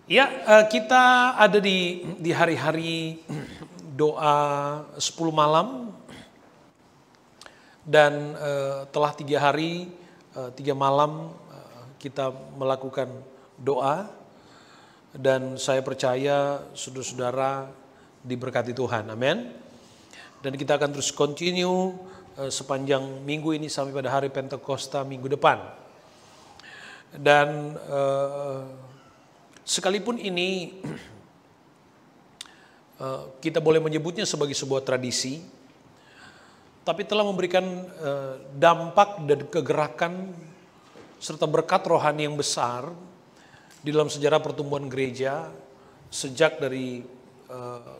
Ya, kita ada di hari-hari doa 10 malam dan telah 3 hari, 3 malam kita melakukan doa dan saya percaya saudara-saudara diberkati Tuhan, amin. Dan kita akan terus continue sepanjang minggu ini sampai pada hari Pentakosta minggu depan. Dan sekalipun ini kita boleh menyebutnya sebagai sebuah tradisi, tapi telah memberikan dampak dan kegerakan serta berkat rohani yang besar di dalam sejarah pertumbuhan gereja sejak dari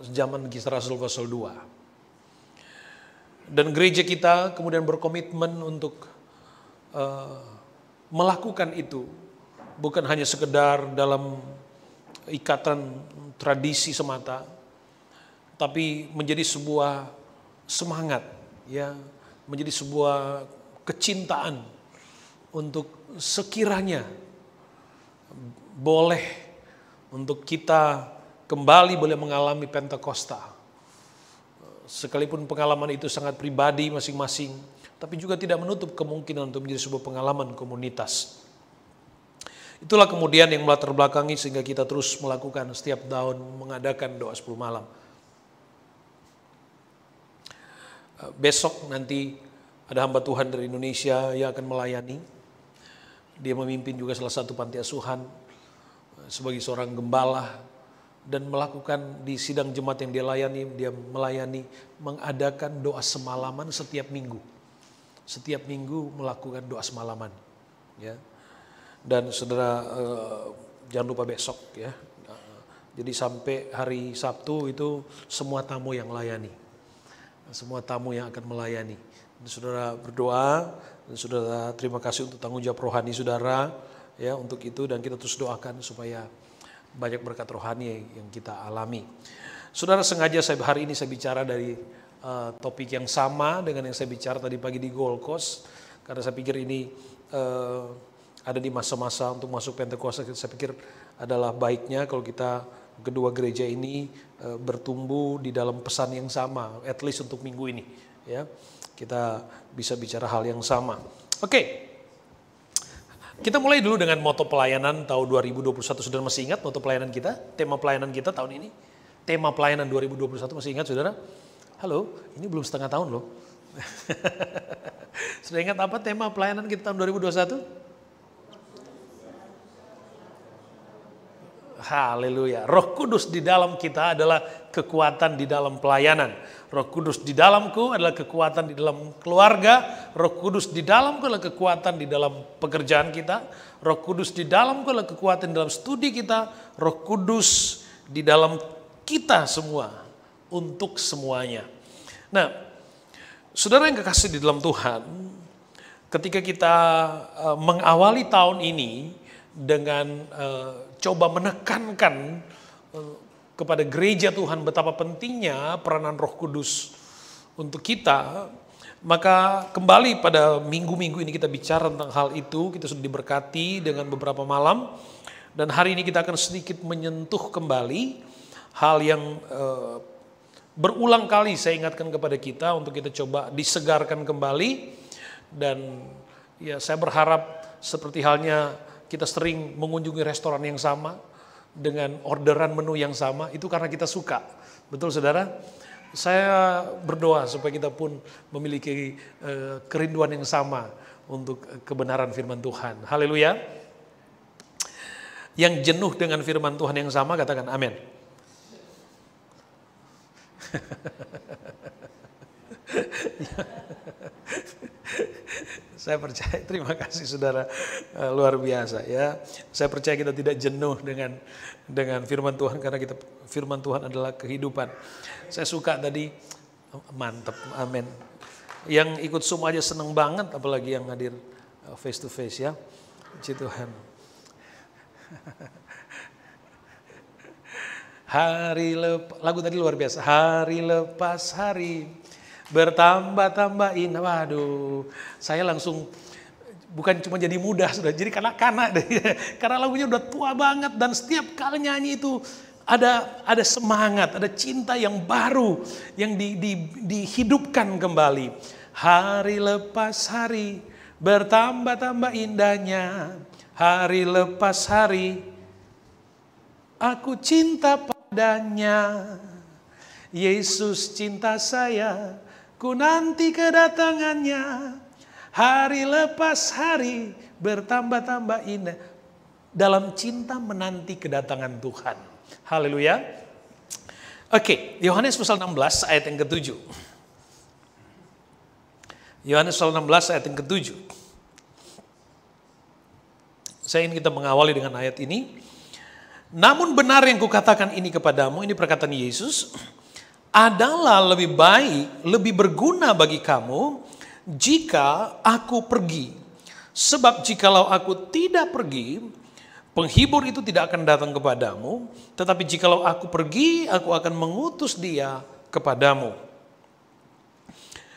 zaman Kisah Rasul pasal 2. Dan gereja kita kemudian berkomitmen untuk melakukan itu, bukan hanya sekedar dalam ikatan tradisi semata, tapi menjadi sebuah semangat, ya, menjadi sebuah kecintaan untuk sekiranya boleh untuk kita kembali boleh mengalami Pentakosta. Sekalipun pengalaman itu sangat pribadi masing-masing, tapi juga tidak menutup kemungkinan untuk menjadi sebuah pengalaman komunitas. Itulah kemudian yang melatar belakangi sehingga kita terus melakukan setiap tahun mengadakan doa 10 malam. Besok nanti ada hamba Tuhan dari Indonesia yang akan melayani. Dia memimpin juga salah satu panti asuhan sebagai seorang gembala dan melakukan di sidang jemaat yang dia layani, dia melayani mengadakan doa semalaman setiap minggu. Setiap minggu melakukan doa semalaman, ya. Dan saudara jangan lupa besok, ya. Jadi sampai hari Sabtu itu semua tamu yang melayani, semua tamu yang akan melayani. Dan saudara berdoa dan saudara terima kasih untuk tanggung jawab rohani saudara, ya, untuk itu, dan kita terus doakan supaya banyak berkat rohani yang kita alami. Saudara, sengaja hari ini saya bicara dari topik yang sama dengan yang saya bicara tadi pagi di Gold Coast, karena saya pikir ini ada di masa-masa untuk masuk Pentakosta. Saya pikir adalah baiknya kalau kita kedua gereja ini bertumbuh di dalam pesan yang sama, at least untuk minggu ini, ya, kita bisa bicara hal yang sama. Oke. Kita mulai dulu dengan moto pelayanan tahun 2021. Saudara masih ingat moto pelayanan kita? Tema pelayanan kita tahun ini? Tema pelayanan 2021 masih ingat saudara? Halo, ini belum setengah tahun loh. Sudah ingat apa tema pelayanan kita tahun 2021? Haleluya. Roh Kudus di dalam kita adalah kekuatan di dalam pelayanan. Roh Kudus di dalamku adalah kekuatan di dalam keluarga. Roh Kudus di dalamku adalah kekuatan di dalam pekerjaan kita. Roh Kudus di dalamku adalah kekuatan di dalam studi kita. Roh Kudus di dalam kita semua, untuk semuanya. Nah, saudara yang kekasih di dalam Tuhan, ketika kita mengawali tahun ini dengan coba menekankan kepada gereja Tuhan betapa pentingnya peranan Roh Kudus untuk kita, maka kembali pada minggu-minggu ini kita bicara tentang hal itu. Kita sudah diberkati dengan beberapa malam, dan hari ini kita akan sedikit menyentuh kembali hal yang berulang kali saya ingatkan kepada kita untuk kita coba disegarkan kembali. Dan ya, saya berharap seperti halnya kita sering mengunjungi restoran yang sama dengan orderan menu yang sama, itu karena kita suka. Betul saudara? Saya berdoa supaya kita pun memiliki kerinduan yang sama untuk kebenaran firman Tuhan. Haleluya. Yang jenuh dengan firman Tuhan yang sama katakan amin. Saya percaya, terima kasih saudara, luar biasa, ya. Saya percaya kita tidak jenuh dengan firman Tuhan, karena firman Tuhan adalah kehidupan. Saya suka tadi, mantap, amin. Yang ikut Zoom aja seneng banget, apalagi yang hadir face to face, ya. Puji Tuhan. Lagu tadi luar biasa. Hari lepas hari bertambah-tambah indah. Waduh, saya langsung bukan cuma jadi muda sudah, jadi kanak-kanak. Karena lagunya udah tua banget dan setiap kali nyanyi itu ada semangat, ada cinta yang baru yang dihidupkan kembali. Hari lepas hari bertambah-tambah indahnya, hari lepas hari aku cinta padanya. Yesus cinta saya, ku nanti kedatangannya. Hari lepas hari bertambah-tambah indah. Dalam cinta menanti kedatangan Tuhan. Haleluya. Oke, Yohanes pasal 16 ayat yang ke-7. Yohanes pasal 16 ayat yang ke-7. Saya ingin kita mengawali dengan ayat ini. Namun benar yang kukatakan ini kepadamu, ini perkataan Yesus, adalah lebih baik, lebih berguna bagi kamu jika aku pergi. Sebab jikalau aku tidak pergi, penghibur itu tidak akan datang kepadamu. Tetapi jikalau aku pergi, aku akan mengutus dia kepadamu.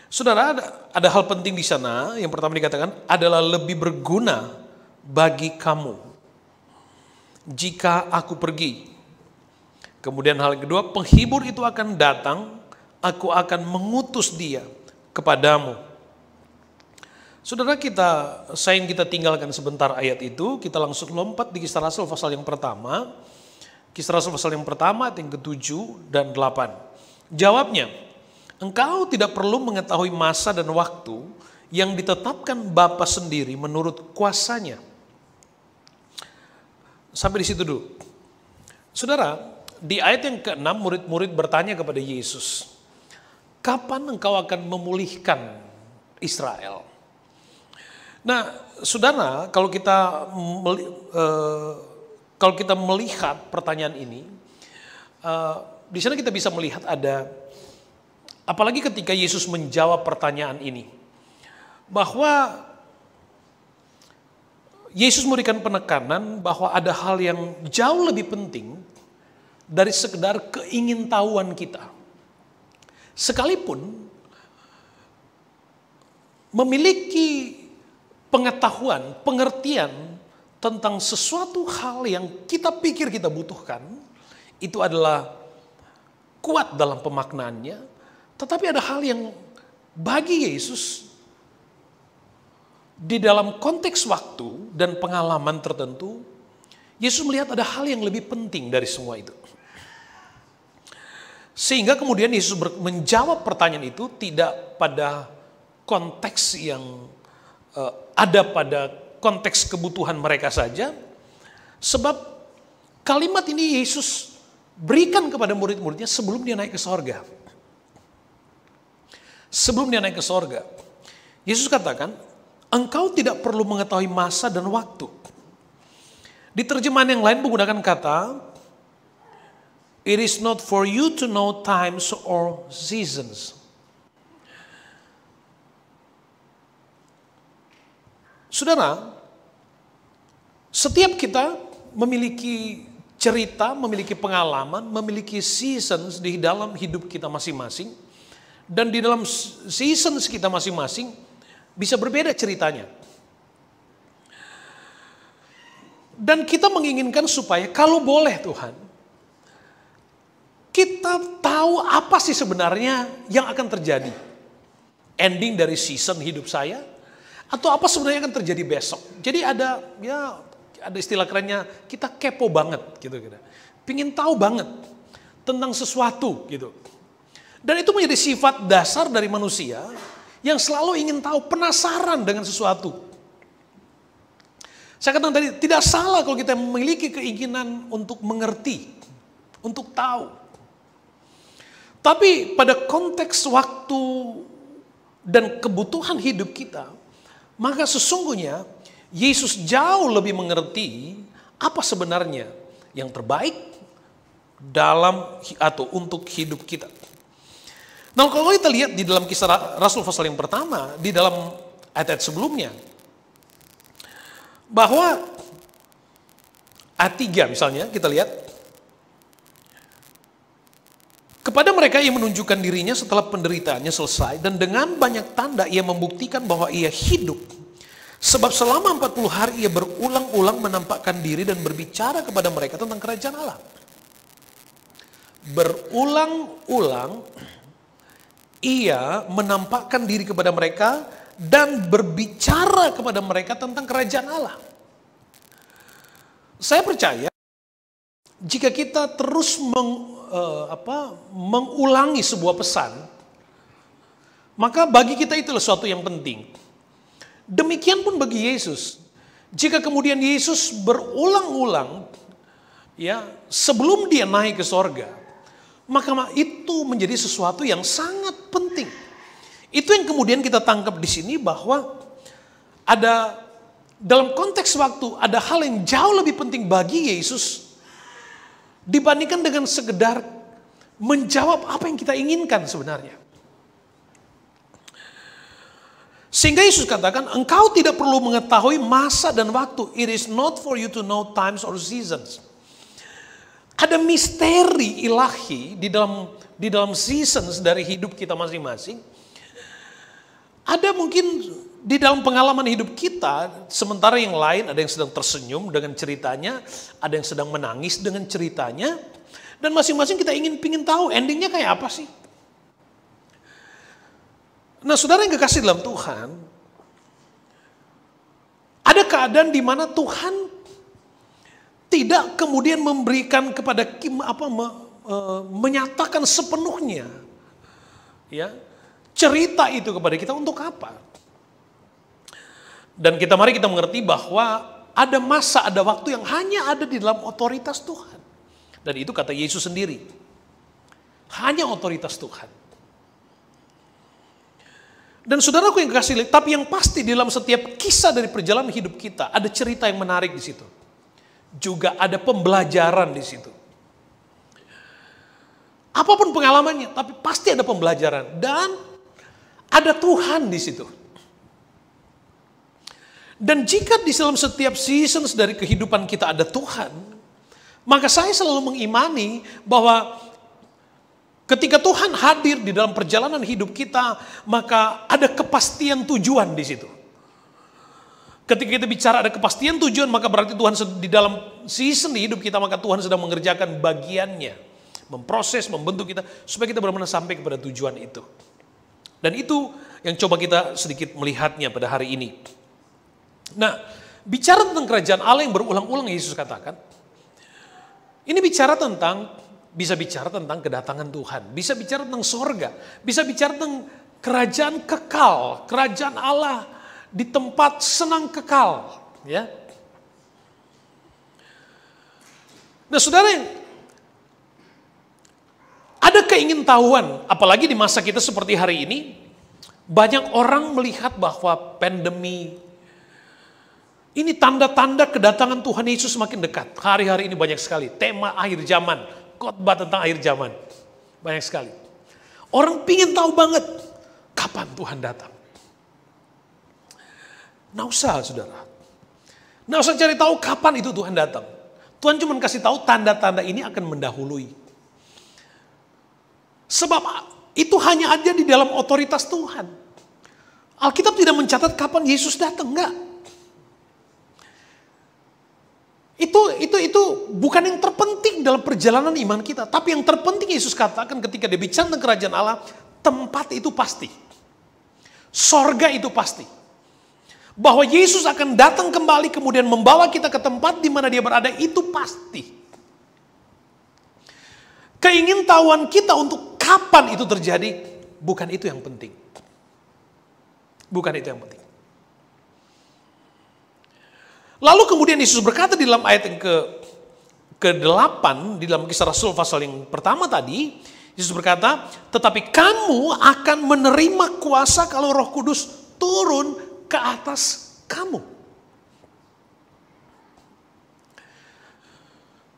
Saudara, ada hal penting di sana. Yang pertama dikatakan adalah lebih berguna bagi kamu jika aku pergi. Kemudian hal yang kedua, penghibur itu akan datang, aku akan mengutus dia kepadamu. Saudara, saya ingin kita tinggalkan sebentar ayat itu, kita langsung lompat di Kisah Rasul pasal yang pertama. Kisah Rasul pasal yang pertama ayat yang ke-7 dan 8. Jawabnya, engkau tidak perlu mengetahui masa dan waktu yang ditetapkan Bapa sendiri menurut kuasanya. Sampai di situ dulu. Saudara, di ayat yang ke-6 murid-murid bertanya kepada Yesus, kapan engkau akan memulihkan Israel? Nah, saudara, kalau kita melihat pertanyaan ini, di sana kita bisa melihat apalagi ketika Yesus menjawab pertanyaan ini, bahwa Yesus memberikan penekanan bahwa ada hal yang jauh lebih penting dari sekedar keingintahuan kita. Sekalipun memiliki pengetahuan, pengertian tentang sesuatu hal yang kita pikir kita butuhkan, itu adalah kuat dalam pemaknaannya. Tetapi ada hal yang bagi Yesus di dalam konteks waktu dan pengalaman tertentu, Yesus melihat ada hal yang lebih penting dari semua itu. Sehingga kemudian Yesus menjawab pertanyaan itu tidak pada konteks yang ada pada konteks kebutuhan mereka saja. Sebab kalimat ini Yesus berikan kepada murid-muridnya sebelum dia naik ke sorga. Sebelum dia naik ke sorga, Yesus katakan, engkau tidak perlu mengetahui masa dan waktu. Di terjemahan yang lain menggunakan kata, it is not for you to know times or seasons. Saudara, setiap kita memiliki cerita, memiliki pengalaman, memiliki seasons di dalam hidup kita masing-masing. Dan di dalam seasons kita masing-masing bisa berbeda ceritanya. Dan kita menginginkan supaya kalau boleh Tuhan, kita tahu apa sih sebenarnya yang akan terjadi. Ending dari season hidup saya, atau apa sebenarnya akan terjadi besok. Jadi ada istilah kerennya, kita kepo banget gitu. Pingin tahu banget tentang sesuatu gitu. Dan itu menjadi sifat dasar dari manusia yang selalu ingin tahu, penasaran dengan sesuatu. Saya katakan tadi, tidak salah kalau kita memiliki keinginan untuk mengerti, untuk tahu. Tapi pada konteks waktu dan kebutuhan hidup kita, maka sesungguhnya Yesus jauh lebih mengerti apa sebenarnya yang terbaik dalam atau untuk hidup kita. Nah, kalau kita lihat di dalam Kisah Rasul pasal yang pertama, di dalam ayat-ayat sebelumnya, bahwa ayat 3 misalnya kita lihat, kepada mereka ia menunjukkan dirinya setelah penderitaannya selesai, dan dengan banyak tanda ia membuktikan bahwa ia hidup. Sebab selama 40 hari ia berulang-ulang menampakkan diri dan berbicara kepada mereka tentang kerajaan Allah. Berulang-ulang ia menampakkan diri kepada mereka dan berbicara kepada mereka tentang kerajaan Allah. Saya percaya jika kita terus mengulangi sebuah pesan, maka bagi kita itulah sesuatu yang penting. Demikian pun bagi Yesus. Jika kemudian Yesus berulang-ulang ya sebelum dia naik ke sorga, maka itu menjadi sesuatu yang sangat penting. Itu yang kemudian kita tangkap di sini bahwa ada dalam konteks waktu ada hal yang jauh lebih penting bagi Yesus dibandingkan dengan sekedar menjawab apa yang kita inginkan sebenarnya. Sehingga Yesus katakan, engkau tidak perlu mengetahui masa dan waktu. It is not for you to know times or seasons. Ada misteri ilahi di dalam seasons dari hidup kita masing-masing. Ada mungkin di dalam pengalaman hidup kita, sementara yang lain ada yang sedang tersenyum dengan ceritanya, ada yang sedang menangis dengan ceritanya, dan masing-masing kita pingin tahu endingnya kayak apa sih. Nah, saudara yang kekasih dalam Tuhan, ada keadaan di mana Tuhan tidak kemudian memberikan kepada menyatakan sepenuhnya ya cerita itu kepada kita untuk apa. Dan mari kita mengerti bahwa ada masa, ada waktu yang hanya ada di dalam otoritas Tuhan. Dan itu kata Yesus sendiri. Hanya otoritas Tuhan. Dan saudaraku yang kasih, tapi yang pasti dalam setiap kisah dari perjalanan hidup kita ada cerita yang menarik di situ. Juga ada pembelajaran di situ. Apapun pengalamannya, tapi pasti ada pembelajaran dan ada Tuhan di situ. Dan jika di dalam setiap seasons dari kehidupan kita ada Tuhan, maka saya selalu mengimani bahwa ketika Tuhan hadir di dalam perjalanan hidup kita, maka ada kepastian tujuan di situ. Ketika kita bicara ada kepastian tujuan, maka berarti Tuhan di dalam season hidup kita, maka Tuhan sedang mengerjakan bagiannya. Memproses, membentuk kita, supaya kita benar-benar sampai kepada tujuan itu. Dan itu yang coba kita sedikit melihatnya pada hari ini. Nah, bicara tentang kerajaan Allah yang berulang-ulang Yesus katakan, ini bisa bicara tentang kedatangan Tuhan, bisa bicara tentang sorga, bisa bicara tentang kerajaan kekal, kerajaan Allah di tempat senang kekal. Ya. Nah saudara, ada keingintahuan, apalagi di masa kita seperti hari ini, banyak orang melihat bahwa pandemi ini tanda-tanda kedatangan Tuhan Yesus semakin dekat. Hari-hari ini banyak sekali tema akhir zaman. Khotbah tentang akhir zaman. Banyak sekali. Orang pingin tahu banget kapan Tuhan datang. Nggak usah saudara. Nggak usah cari tahu kapan itu Tuhan datang. Tuhan cuma kasih tahu tanda-tanda ini akan mendahului. Sebab itu hanya ada di dalam otoritas Tuhan. Alkitab tidak mencatat kapan Yesus datang. Enggak. Itu bukan yang terpenting dalam perjalanan iman kita. Tapi yang terpenting Yesus katakan ketika dia bicara tentang kerajaan Allah, tempat itu pasti. Sorga itu pasti. Bahwa Yesus akan datang kembali kemudian membawa kita ke tempat di mana dia berada, itu pasti. Keingintahuan kita untuk kapan itu terjadi, bukan itu yang penting. Bukan itu yang penting. Lalu kemudian Yesus berkata di dalam ayat yang ke-8, di dalam Kisah Rasul pasal yang pertama tadi, Yesus berkata, tetapi kamu akan menerima kuasa kalau Roh Kudus turun ke atas kamu.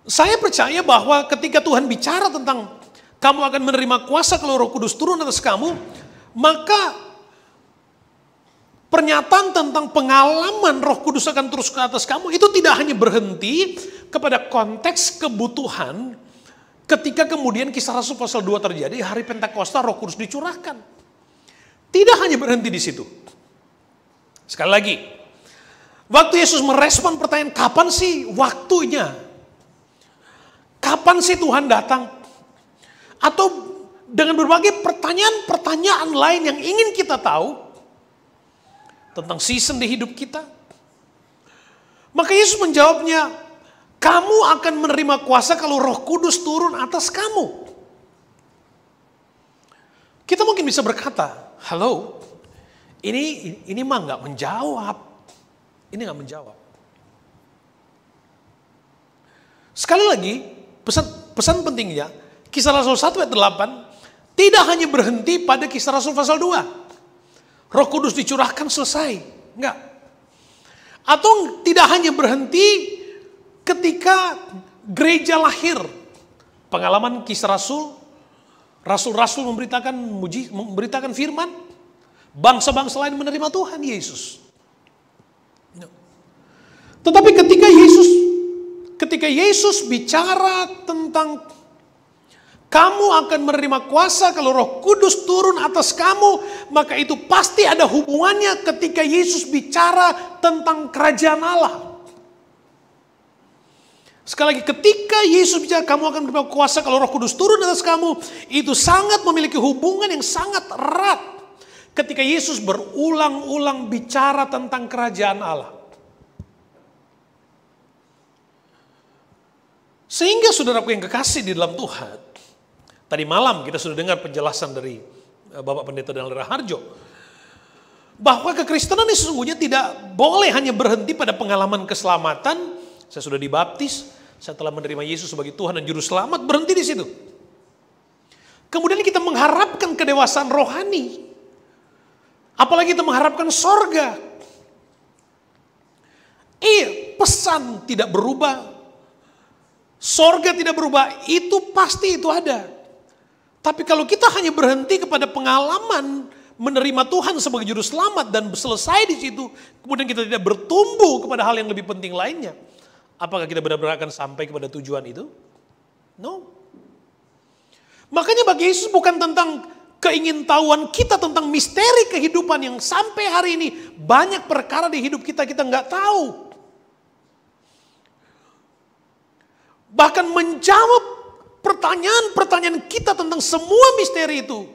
Saya percaya bahwa ketika Tuhan bicara tentang kamu akan menerima kuasa kalau Roh Kudus turun atas kamu, maka pernyataan tentang pengalaman Roh Kudus akan terus ke atas kamu itu tidak hanya berhenti kepada konteks kebutuhan ketika kemudian Kisah Rasul pasal 2 terjadi, hari Pentakosta Roh Kudus dicurahkan. Tidak hanya berhenti di situ. Sekali lagi, Waktu Yesus merespon pertanyaan, kapan sih waktunya? Kapan sih Tuhan datang? Atau dengan berbagai pertanyaan-pertanyaan lain yang ingin kita tahu tentang season di hidup kita. Maka Yesus menjawabnya, kamu akan menerima kuasa kalau Roh Kudus turun atas kamu. Kita mungkin bisa berkata, halo, ini mah nggak menjawab. Ini nggak menjawab. Sekali lagi, pesan pentingnya, Kisah Rasul 1 ayat 8, tidak hanya berhenti pada Kisah Rasul pasal 2. Roh Kudus dicurahkan selesai. Enggak. Atau tidak hanya berhenti ketika gereja lahir. Pengalaman Kisah Rasul, rasul-rasul memberitakan firman, bangsa-bangsa lain menerima Tuhan Yesus. Tetapi ketika Yesus bicara tentang kamu akan menerima kuasa kalau Roh Kudus turun atas kamu, maka itu pasti ada hubungannya ketika Yesus bicara tentang kerajaan Allah. Sekali lagi, ketika Yesus bicara kamu akan menerima kuasa kalau Roh Kudus turun atas kamu, itu sangat memiliki hubungan yang sangat erat ketika Yesus berulang-ulang bicara tentang kerajaan Allah. Sehingga saudaraku yang kekasih di dalam Tuhan, tadi malam kita sudah dengar penjelasan dari Bapak Pendeta Daniel Raharjo, bahwa kekristenan ini sesungguhnya tidak boleh hanya berhenti pada pengalaman keselamatan. Saya sudah dibaptis, saya telah menerima Yesus sebagai Tuhan dan Juru Selamat, berhenti di situ. Kemudian kita mengharapkan kedewasaan rohani. Apalagi kita mengharapkan sorga. Pesan tidak berubah. Sorga tidak berubah, itu pasti itu ada. Tapi kalau kita hanya berhenti kepada pengalaman menerima Tuhan sebagai Juru Selamat dan selesai di situ, kemudian kita tidak bertumbuh kepada hal yang lebih penting lainnya, apakah kita benar-benar akan sampai kepada tujuan itu? No. Makanya bagi Yesus bukan tentang keingintahuan kita tentang misteri kehidupan yang sampai hari ini banyak perkara di hidup kita nggak tahu. Bahkan menjawab pertanyaan-pertanyaan kita tentang semua misteri itu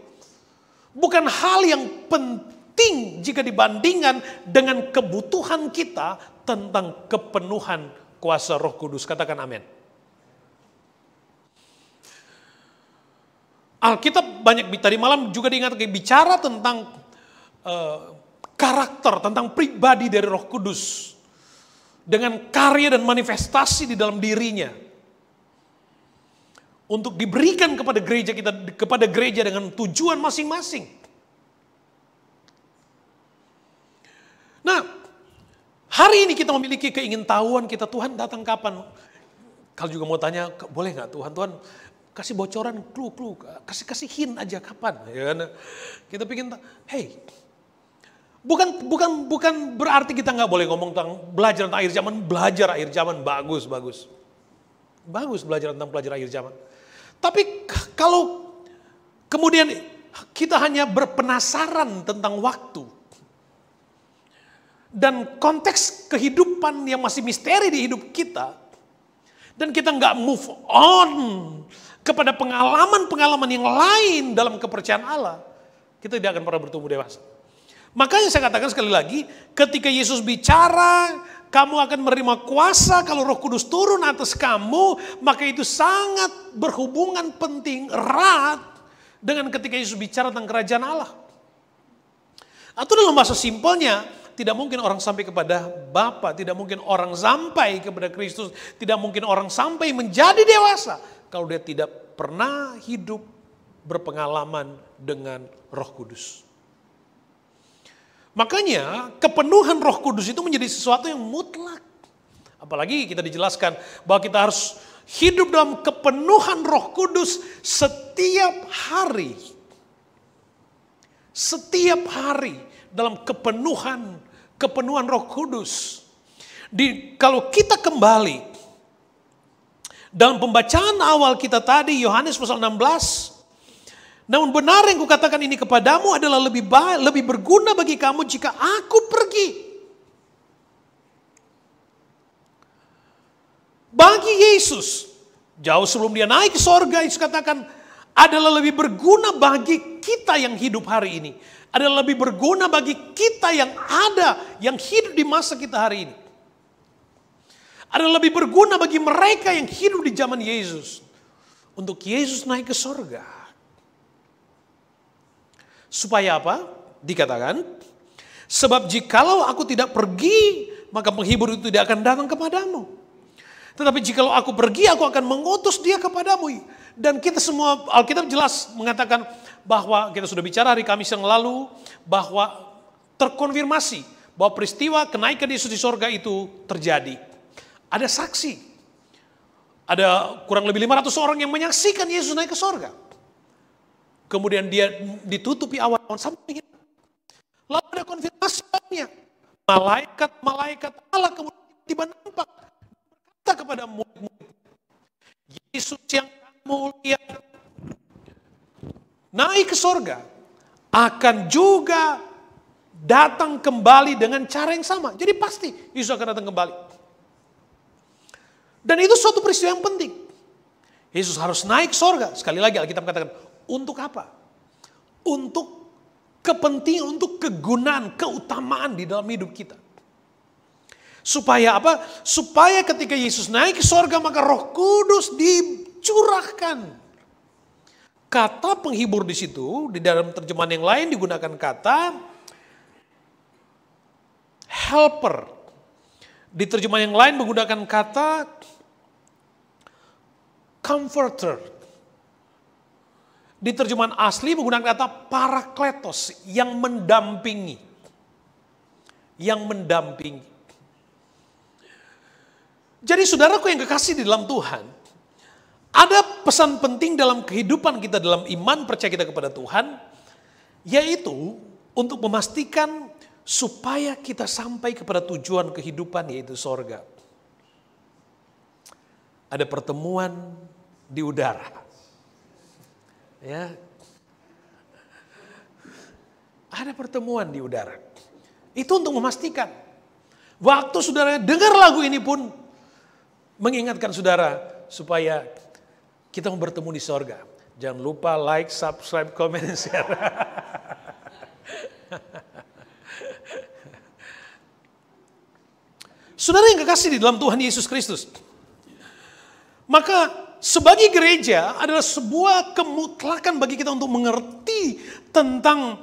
bukan hal yang penting jika dibandingkan dengan kebutuhan kita tentang kepenuhan kuasa Roh Kudus. Katakan amin. Alkitab banyak tadi malam juga diingatkan bicara tentang karakter, tentang pribadi dari Roh Kudus dengan karya dan manifestasi di dalam dirinya. Untuk diberikan kepada gereja kita, kepada gereja dengan tujuan masing-masing. Nah, hari ini kita memiliki keingintahuan kita, Tuhan datang kapan? Kalau juga mau tanya, boleh nggak Tuhan kasih bocoran, clue, kasih hint aja kapan? Ya kan? Kita pikir, hey, bukan berarti kita nggak boleh ngomong tentang belajar tentang akhir zaman. Belajar akhir zaman bagus belajar tentang belajar akhir zaman. Tapi kalau kemudian kita hanya berpenasaran tentang waktu dan konteks kehidupan yang masih misteri di hidup kita, dan kita nggak move on kepada pengalaman-pengalaman yang lain dalam kepercayaan Allah, kita tidak akan pernah bertumbuh dewasa. Makanya saya katakan sekali lagi, ketika Yesus bicara, kamu akan menerima kuasa kalau Roh Kudus turun atas kamu, maka itu sangat berhubungan penting, erat dengan ketika Yesus bicara tentang kerajaan Allah. Atau dalam bahasa simpelnya, tidak mungkin orang sampai kepada Bapa, tidak mungkin orang sampai kepada Kristus, tidak mungkin orang sampai menjadi dewasa kalau dia tidak pernah hidup berpengalaman dengan Roh Kudus. Makanya kepenuhan Roh Kudus itu menjadi sesuatu yang mutlak. Apalagi kita dijelaskan bahwa kita harus hidup dalam kepenuhan Roh Kudus setiap hari. Setiap hari dalam kepenuhan Roh Kudus. Kalau kita kembali dalam pembacaan awal kita tadi, Yohanes pasal 16, namun benar yang kukatakan ini kepadamu adalah lebih berguna bagi kamu jika aku pergi. Bagi Yesus, jauh sebelum dia naik ke sorga, Yesus katakan, adalah lebih berguna bagi kita yang hidup hari ini. Adalah lebih berguna bagi kita yang ada, yang hidup di masa kita hari ini. Adalah lebih berguna bagi mereka yang hidup di zaman Yesus. Untuk Yesus naik ke sorga. Supaya apa? Dikatakan, sebab jikalau aku tidak pergi, maka penghibur itu tidak akan datang kepadamu. Tetapi jikalau aku pergi, aku akan mengutus dia kepadamu. Dan kita semua, Alkitab jelas mengatakan bahwa, kita sudah bicara hari Kamis yang lalu, bahwa terkonfirmasi bahwa peristiwa kenaikan Yesus di sorga itu terjadi. Ada saksi. Ada kurang lebih 500 orang yang menyaksikan Yesus naik ke sorga. Kemudian dia ditutupi awan sampai lalu ada konfirmasi lainnya. Malaikat Allah kemudian tiba nampak berkata kepada murid-murid, Yesus yang kamu lihat naik ke sorga akan juga datang kembali dengan cara yang sama. Jadi pasti Yesus akan datang kembali. Dan itu suatu peristiwa yang penting. Yesus harus naik ke sorga. Sekali lagi Alkitab katakan, untuk apa? Untuk kepentingan, untuk kegunaan, keutamaan di dalam hidup kita. Supaya apa? Supaya ketika Yesus naik ke sorga, maka Roh Kudus dicurahkan. Kata penghibur di situ, di dalam terjemahan yang lain digunakan kata helper. Di terjemahan yang lain menggunakan kata comforter. Di terjemahan asli menggunakan kata parakletos, yang mendampingi. Yang mendampingi. Jadi saudaraku yang kekasih di dalam Tuhan, ada pesan penting dalam kehidupan kita, dalam iman percaya kita kepada Tuhan, yaitu untuk memastikan supaya kita sampai kepada tujuan kehidupan, yaitu sorga. Ada pertemuan di udara. Ya. Ada pertemuan di udara. Itu untuk memastikan. Waktu saudara dengar lagu ini pun mengingatkan saudara supaya kita mau bertemu di sorga. Jangan lupa like, subscribe, comment, dan share. Saudara yang kekasih di dalam Tuhan Yesus Kristus. Maka sebagai gereja adalah sebuah kemutlakan bagi kita untuk mengerti tentang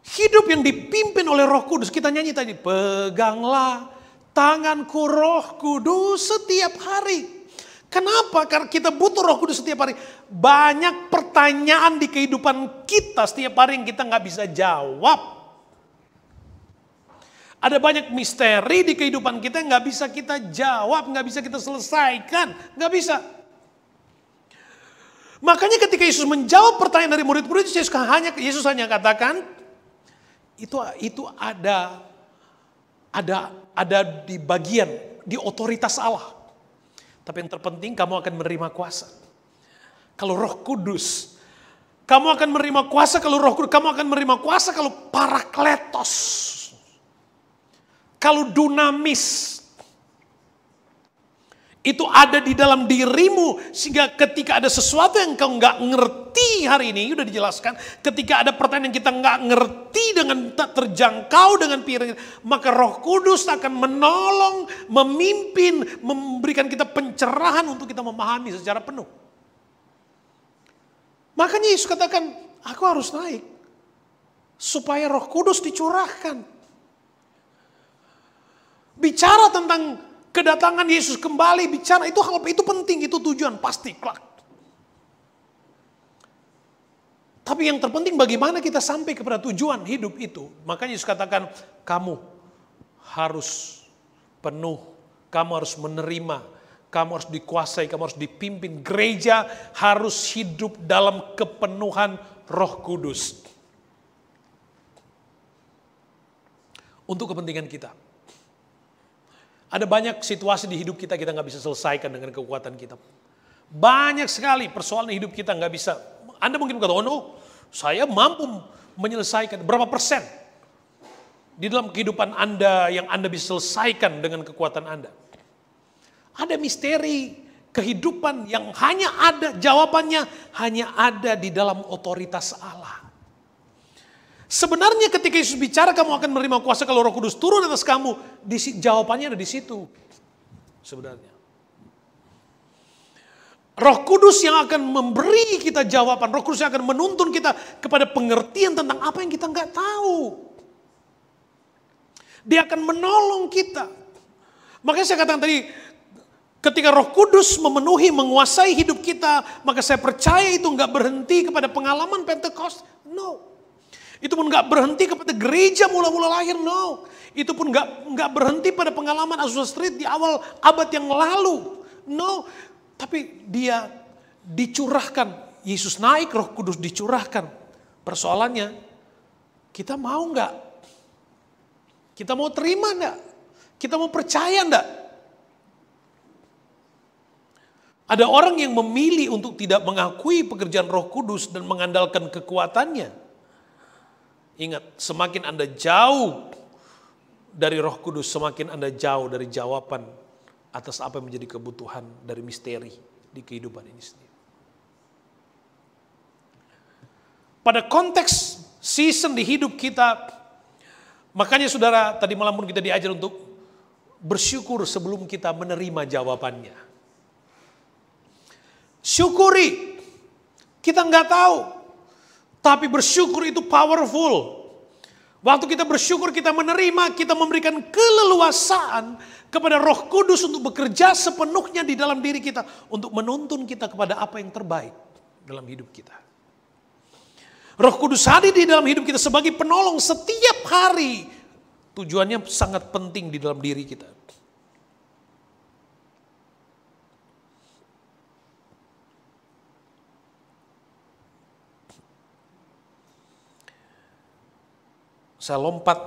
hidup yang dipimpin oleh Roh Kudus. Kita nyanyi tadi, peganglah tanganku Roh Kudus setiap hari. Kenapa? Karena kita butuh Roh Kudus setiap hari. Banyak pertanyaan di kehidupan kita setiap hari yang kita nggak bisa jawab. Ada banyak misteri di kehidupan kita yang nggak bisa kita jawab, nggak bisa kita selesaikan, nggak bisa. Makanya ketika Yesus menjawab pertanyaan dari murid-murid, Yesus hanya katakan, itu ada di bagian, di otoritas Allah. Tapi yang terpenting kamu akan menerima kuasa. Kalau Roh Kudus, kamu akan menerima kuasa. Kalau Roh Kudus, kamu akan menerima kuasa kalau parakletos. Kalau dunamis. Itu ada di dalam dirimu. Sehingga ketika ada sesuatu yang kau nggak ngerti hari ini, udah dijelaskan. Ketika ada pertanyaan yang kita nggak ngerti dengan tak terjangkau dengan pikiran, maka Roh Kudus akan menolong, memimpin, memberikan kita pencerahan untuk kita memahami secara penuh. Makanya Yesus katakan, aku harus naik. Supaya Roh Kudus dicurahkan. Bicara tentang kedatangan Yesus kembali, bicara itu penting, itu tujuan pasti kelak. Tapi yang terpenting bagaimana kita sampai kepada tujuan hidup itu. Makanya Yesus katakan, kamu harus penuh, kamu harus menerima, kamu harus dikuasai, kamu harus dipimpin. Gereja harus hidup dalam kepenuhan Roh Kudus. Untuk kepentingan kita. Ada banyak situasi di hidup kita nggak bisa selesaikan dengan kekuatan kita. Banyak sekali persoalan hidup kita nggak bisa. Anda mungkin berkata, oh no, saya mampu menyelesaikan. Berapa persen di dalam kehidupan Anda yang Anda bisa selesaikan dengan kekuatan Anda? Ada misteri kehidupan yang hanya ada, jawabannya hanya ada di dalam otoritas Allah. Sebenarnya ketika Yesus bicara kamu akan menerima kuasa kalau Roh Kudus turun atas kamu, jawabannya ada di situ. Sebenarnya. Roh Kudus yang akan memberi kita jawaban, Roh Kudus yang akan menuntun kita kepada pengertian tentang apa yang kita nggak tahu. Dia akan menolong kita. Makanya saya katakan tadi, ketika Roh Kudus memenuhi, menguasai hidup kita, maka saya percaya itu nggak berhenti kepada pengalaman Pentekost. No. Itu pun nggak berhenti kepada gereja mula-mula lahir. No. Itu pun nggak berhenti pada pengalaman Azusa Street di awal abad yang lalu. No. Tapi dia dicurahkan. Yesus naik, Roh Kudus dicurahkan. Persoalannya, kita mau nggak? Kita mau terima enggak? Kita mau percaya enggak? Ada orang yang memilih untuk tidak mengakui pekerjaan Roh Kudus dan mengandalkan kekuatannya. Ingat, semakin Anda jauh dari Roh Kudus, semakin Anda jauh dari jawaban atas apa yang menjadi kebutuhan dari misteri di kehidupan ini sendiri. Pada konteks season di hidup kita, makanya saudara, tadi malam pun kita diajar untuk bersyukur sebelum kita menerima jawabannya. Syukuri, kita nggak tahu, tapi bersyukur itu powerful. Waktu kita bersyukur, kita menerima, kita memberikan keleluasaan kepada Roh Kudus untuk bekerja sepenuhnya di dalam diri kita, untuk menuntun kita kepada apa yang terbaik dalam hidup kita. Roh Kudus hadir di dalam hidup kita sebagai penolong setiap hari. Tujuannya sangat penting di dalam diri kita. Saya lompat.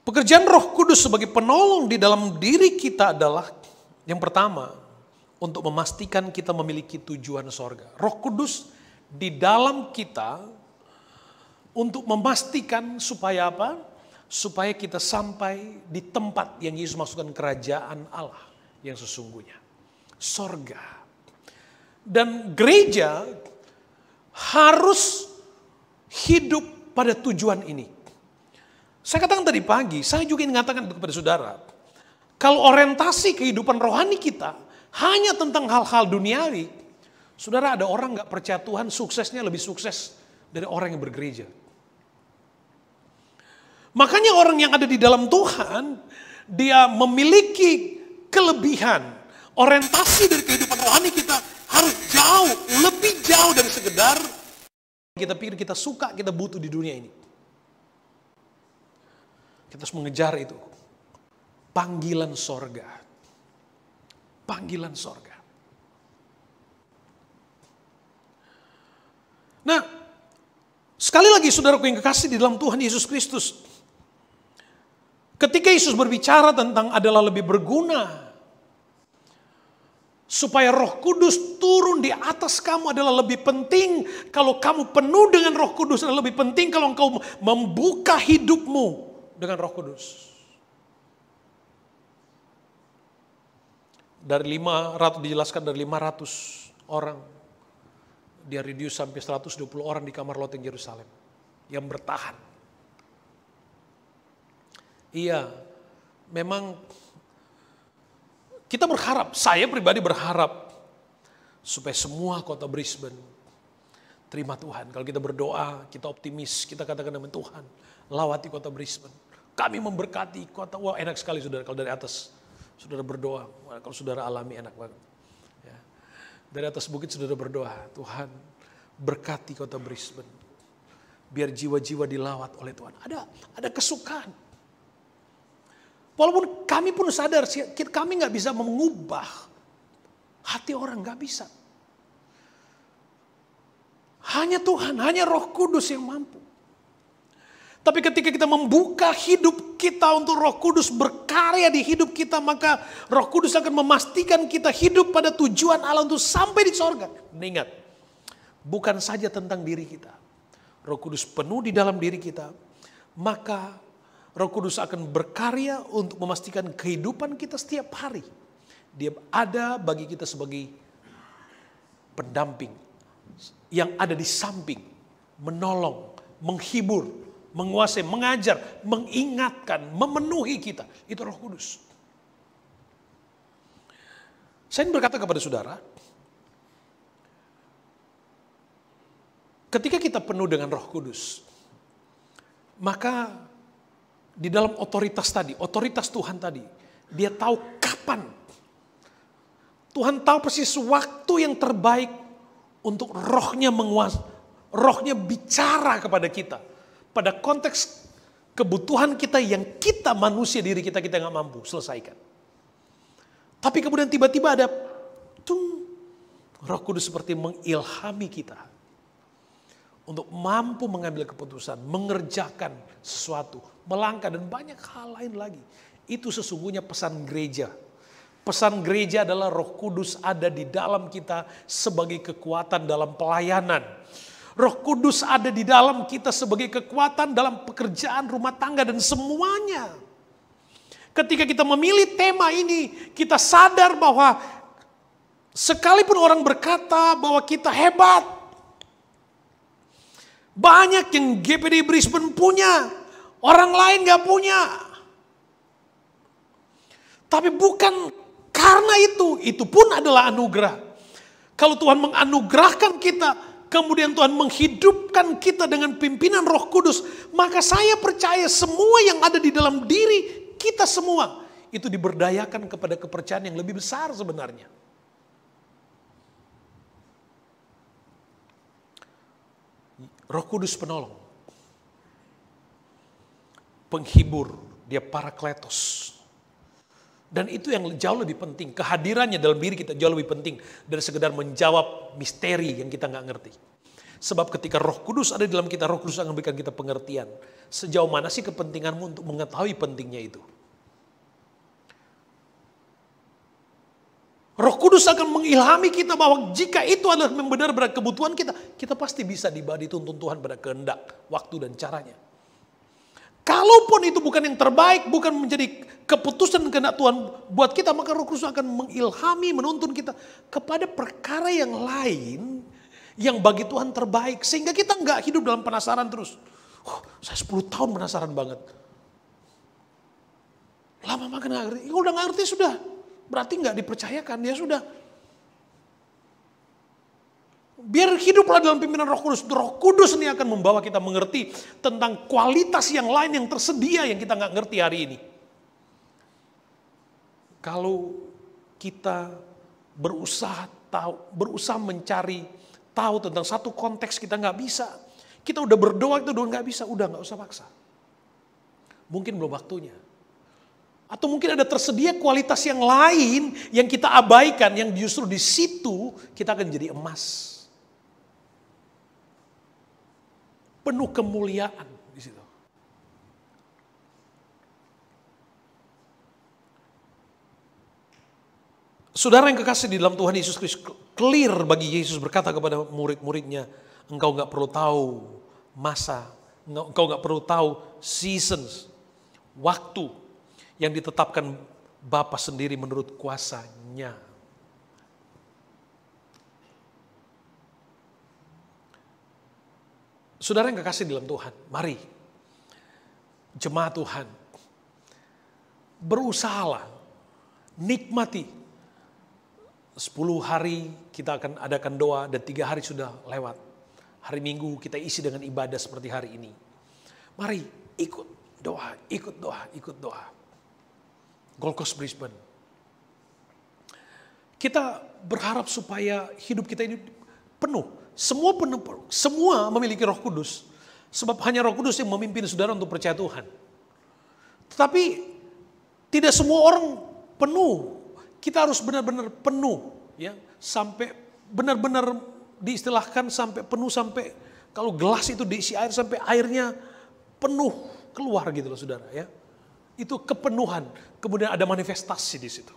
Pekerjaan Roh Kudus sebagai penolong di dalam diri kita adalah yang pertama, untuk memastikan kita memiliki tujuan sorga. Roh Kudus di dalam kita untuk memastikan supaya apa? Supaya kita sampai di tempat yang Yesus masukkan kerajaan Allah yang sesungguhnya. Sorga. Dan gereja harus hidup pada tujuan ini. Saya katakan tadi pagi, saya juga ingin mengatakan kepada saudara, kalau orientasi kehidupan rohani kita hanya tentang hal-hal duniawi, saudara, ada orang gak percaya Tuhan suksesnya lebih sukses dari orang yang bergereja. Makanya orang yang ada di dalam Tuhan, dia memiliki kelebihan. Orientasi dari kehidupan rohani kita harus jauh, lebih jauh dari sekedar kita pikir kita suka, kita butuh di dunia ini. Kita harus mengejar itu. Panggilan sorga. Panggilan sorga. Nah, sekali lagi saudaraku yang kekasih di dalam Tuhan Yesus Kristus. Ketika Yesus berbicara tentang adalah lebih berguna. Supaya Roh Kudus turun di atas kamu adalah lebih penting. Kalau kamu penuh dengan Roh Kudus adalah lebih penting kalau engkau membuka hidupmu dengan Roh Kudus. Dari 500 dijelaskan dari 500 orang. Dia reduce sampai 120 orang di kamar loteng Yerusalem. Yang bertahan. Iya, memang kita berharap, saya pribadi berharap supaya semua kota Brisbane terima Tuhan. Kalau kita berdoa, kita optimis, kita katakan dengan Tuhan, lawati kota Brisbane. Kami memberkati kota, wah enak sekali saudara kalau dari atas saudara berdoa. Wah, kalau saudara alami enak banget. Ya. Dari atas bukit saudara berdoa, Tuhan berkati kota Brisbane. Biar jiwa-jiwa dilawat oleh Tuhan. Ada kesukaan. Walaupun kami pun sadar, kami gak bisa mengubah hati orang, gak bisa. Hanya Tuhan, hanya Roh Kudus yang mampu. Tapi ketika kita membuka hidup kita untuk Roh Kudus berkarya di hidup kita, maka Roh Kudus akan memastikan kita hidup pada tujuan Allah untuk sampai di sorga. Ingat, bukan saja tentang diri kita. Roh Kudus penuh di dalam diri kita, maka Roh Kudus akan berkarya untuk memastikan kehidupan kita setiap hari. Dia ada bagi kita sebagai pendamping yang ada di samping, menolong, menghibur, menguasai, mengajar, mengingatkan, memenuhi kita. Itu Roh Kudus. Saya berkata kepada saudara, ketika kita penuh dengan Roh Kudus, maka di dalam otoritas tadi, otoritas Tuhan tadi, dia tahu kapan. Tuhan tahu persis waktu yang terbaik untuk rohnya menguasai, rohnya bicara kepada kita. Pada konteks kebutuhan kita yang kita manusia diri kita nggak mampu selesaikan. Tapi kemudian tiba-tiba ada Roh Kudus seperti mengilhami kita untuk mampu mengambil keputusan, mengerjakan sesuatu, melangkah dan banyak hal lain lagi. Itu sesungguhnya pesan gereja. Pesan gereja adalah Roh Kudus ada di dalam kita sebagai kekuatan dalam pelayanan. Roh Kudus ada di dalam kita sebagai kekuatan dalam pekerjaan rumah tangga dan semuanya. Ketika kita memilih tema ini, kita sadar bahwa sekalipun orang berkata bahwa kita hebat, banyak yang GPD Brisbane punya, orang lain gak punya. Tapi bukan karena itu pun adalah anugerah. Kalau Tuhan menganugerahkan kita, kemudian Tuhan menghidupkan kita dengan pimpinan Roh Kudus, maka saya percaya semua yang ada di dalam diri kita semua itu diberdayakan kepada kepercayaan yang lebih besar sebenarnya. Roh Kudus penolong, penghibur, dia Parakletos. Dan itu yang jauh lebih penting, kehadirannya dalam diri kita jauh lebih penting dari sekedar menjawab misteri yang kita nggak ngerti. Sebab ketika Roh Kudus ada di dalam kita, Roh Kudus akan memberikan kita pengertian. Sejauh mana sih kepentinganmu untuk mengetahui pentingnya itu? Roh Kudus akan mengilhami kita bahwa jika itu adalah benar-benar kebutuhan kita, kita pasti bisa dituntun Tuhan pada kehendak, waktu dan caranya. Kalaupun itu bukan yang terbaik, bukan menjadi keputusan kehendak Tuhan buat kita, maka Roh Kudus akan mengilhami, menuntun kita kepada perkara yang lain yang bagi Tuhan terbaik. Sehingga kita nggak hidup dalam penasaran terus. Oh, saya 10 tahun penasaran banget. Lama makin nggak ngerti, ya udah nggak ngerti sudah. Berarti nggak dipercayakan, ya sudah. Biar hiduplah dalam pimpinan Roh Kudus. Roh Kudus ini akan membawa kita mengerti tentang kualitas yang lain yang tersedia yang kita nggak ngerti hari ini. Kalau kita berusaha mencari tahu tentang satu konteks kita nggak bisa. Kita udah berdoa itu udah nggak bisa, udah nggak usah paksa. Mungkin belum waktunya. Atau mungkin ada tersedia kualitas yang lain yang kita abaikan, yang justru di situ kita akan jadi emas. Penuh kemuliaan di situ. Saudara yang kekasih di dalam Tuhan Yesus Kristus, clear bagi Yesus berkata kepada murid-muridnya, engkau gak perlu tahu masa, engkau gak perlu tahu seasons, waktu yang ditetapkan Bapa sendiri menurut kuasanya. Saudara yang kekasih dalam Tuhan, mari jemaat Tuhan, berusahalah, nikmati 10 hari kita akan adakan doa dan 3 hari sudah lewat. Hari Minggu kita isi dengan ibadah seperti hari ini. Mari ikut doa, ikut doa, ikut doa. Gold Coast Brisbane. Kita berharap supaya hidup kita ini penuh. Semua memiliki Roh Kudus. Sebab hanya Roh Kudus yang memimpin saudara untuk percaya Tuhan. Tetapi tidak semua orang penuh. Kita harus benar-benar penuh, ya, sampai benar-benar diistilahkan sampai penuh, sampai kalau gelas itu diisi air sampai airnya penuh keluar gitu loh saudara, ya. Itu kepenuhan, kemudian ada manifestasi di situ.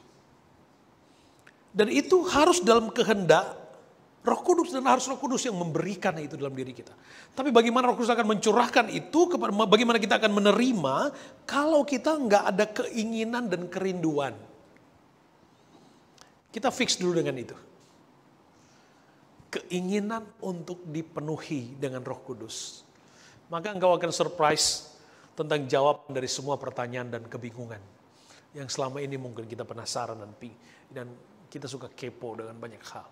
Dan itu harus dalam kehendak Roh Kudus, dan harus Roh Kudus yang memberikan itu dalam diri kita. Tapi bagaimana Roh Kudus akan mencurahkan itu, bagaimana kita akan menerima kalau kita nggak ada keinginan dan kerinduan. Kita fix dulu dengan itu. Keinginan untuk dipenuhi dengan Roh Kudus. Maka engkau akan surprise tentang jawaban dari semua pertanyaan dan kebingungan. Yang selama ini mungkin kita penasaran dan kita suka kepo dengan banyak hal.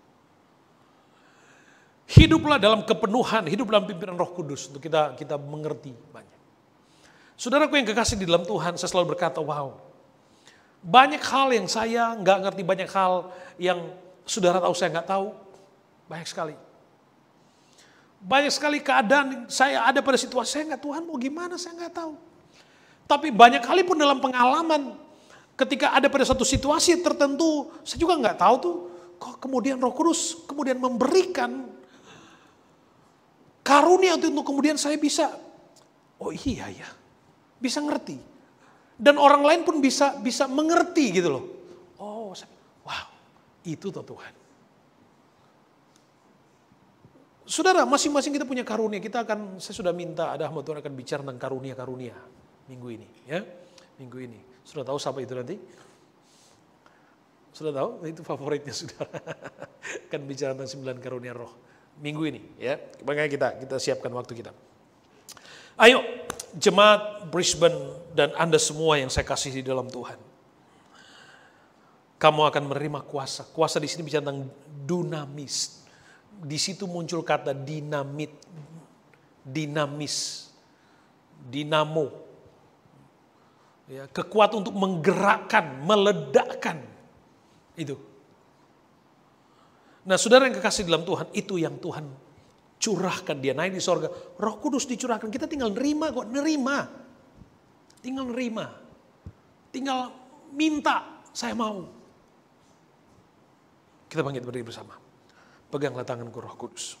Hiduplah dalam kepenuhan, hidup dalam pimpinan Roh Kudus untuk kita mengerti banyak. Saudaraku yang kekasih di dalam Tuhan, saya selalu berkata, wow. Banyak hal yang saya nggak ngerti, banyak hal yang saudara tahu saya nggak tahu. Banyak sekali. Banyak sekali keadaan saya ada pada situasi saya nggak, Tuhan mau gimana saya nggak tahu. Tapi banyak kali pun dalam pengalaman ketika ada pada satu situasi tertentu, saya juga nggak tahu tuh, kok kemudian Roh Kudus kemudian memberikan karunia untuk kemudian saya bisa, oh iya ya, bisa ngerti. Dan orang lain pun bisa mengerti gitu loh. Oh, wow, itu tuh Tuhan. Saudara, masing-masing kita punya karunia. Saya sudah minta ada hamba Tuhan akan bicara tentang karunia-karunia minggu ini, ya. Minggu ini. Sudah tahu siapa itu nanti? Sudah tahu? Itu favoritnya saudara. Akan bicara tentang 9 karunia roh. Minggu ini, ya. Makanya kita siapkan waktu kita. Ayo, jemaat Brisbane dan Anda semua yang saya kasih di dalam Tuhan. Kamu akan menerima kuasa. Kuasa di sini bicara tentang dunamis. Di situ muncul kata dinamit, dinamis, dinamo. Ya, kekuatan untuk menggerakkan, meledakkan. Itu. Nah, saudara yang kekasih dalam Tuhan, itu yang Tuhan curahkan, dia naik di sorga. Roh Kudus dicurahkan, kita tinggal nerima kok, nerima. Tinggal nerima. Tinggal minta, saya mau. Kita bangkit berdiri bersama. Peganglah tanganku Roh Kudus.